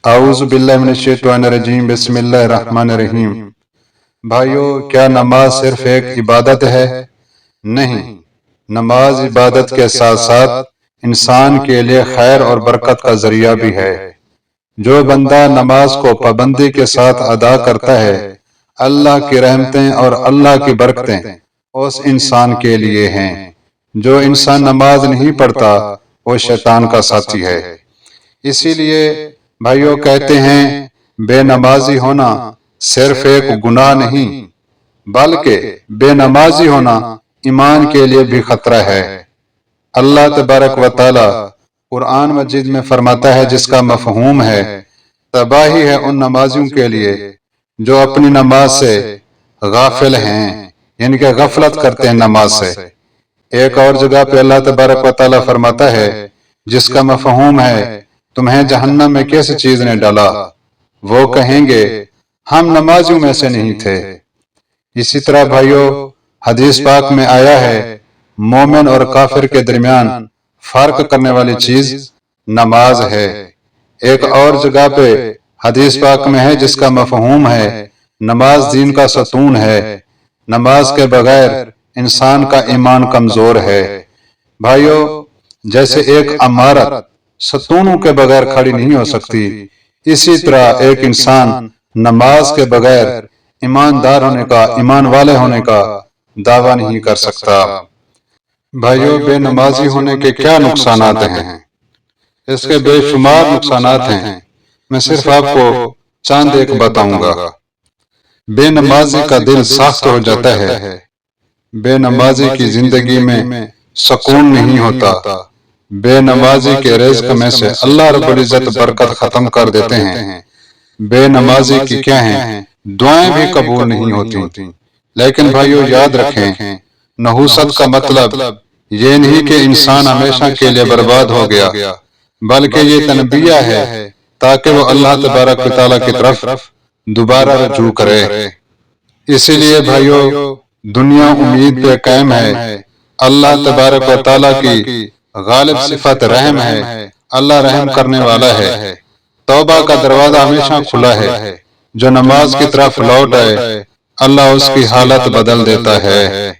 اعوذ باللہ من الشیطان الرجیم، بسم اللہ الرحمن الرحیم۔ بھائیو، کیا نماز صرف ایک عبادت ہے؟ نہیں، نماز عبادت کے ساتھ ساتھ انسان کے لیے خیر اور برکت کا ذریعہ بھی ہے۔ جو بندہ نماز کو پابندی کے ساتھ ادا کرتا ہے، اللہ کی رحمتیں اور اللہ کی برکتیں اس انسان کے لیے ہیں۔ جو انسان نماز نہیں پڑھتا وہ شیطان کا ساتھی ہے۔ اسی لیے بھائیو کہتے ہیں، بے نمازی ہونا صرف ایک گناہ نہیں بلکہ بے نمازی ہونا ایمان کے لیے بھی خطرہ ہے۔ اللہ تبارک و تعالی قرآن مجید میں فرماتا ہے، جس کا مفہوم ہے تباہی ہے ان نمازیوں کے لیے جو اپنی نماز سے غافل ہیں، یعنی کہ غفلت کرتے ہیں نماز سے۔ ایک اور جگہ پہ اللہ تبارک و تعالی فرماتا ہے، جس کا مفہوم ہے تمہیں جہنم میں کیسی چیز نے ڈالا، وہ کہیں گے ہم نمازیوں میں سے نہیں تھے۔ اسی طرح بھائیو حدیث پاک میں آیا ہے، مومن اور کافر کے درمیان فرق کرنے والی چیز نماز ہے۔ ایک اور جگہ پہ حدیث پاک میں ہے، جس کا مفہوم ہے نماز دین کا ستون ہے، نماز کے بغیر انسان کا ایمان کمزور ہے۔ بھائیو، جیسے ایک عمارت ستونوں کے بغیر کھڑی نہیں ہو سکتی، اسی طرح ایک انسان نماز کے بغیر ایماندار ہونے کا، ایمان والے ہونے کا دعویٰ نہیں کر سکتا۔ بھائیو، بے نمازی ہونے کے کیا نقصانات ہیں؟ اس کے بے شمار نقصانات ہیں، میں صرف آپ کو چند ایک بتاؤں گا۔ بے نمازی کا دل سخت ہو جاتا ہے، بے نمازی کی زندگی میں سکون نہیں ہوتا، بے نمازی کے رزق میں سے اللہ رب العزت برکت ختم کر دیتے ہیں۔ بے نمازی کی کیا ہیں؟ دعائیں بھی قبول نہیں ہوتی۔ لیکن بھائیو یاد رکھیں، نحوست کا مطلب یہ نہیں کہ انسان ہمیشہ کے لیے برباد ہو گیا، بلکہ یہ تنبیہ ہے تاکہ وہ اللہ تبارک و تعالیٰ کی طرف دوبارہ رجوع کرے۔ اسی لیے بھائیو دنیا امید پہ قائم ہے۔ اللہ تبارک و تعالیٰ کی غالب صفت رحم ہے، اللہ رحم کرنے والا ہے۔ توبہ کا دروازہ ہمیشہ کھلا ہے، جو نماز کی طرف لوٹ آئے اللہ اس کی حالت بدل دیتا ہے۔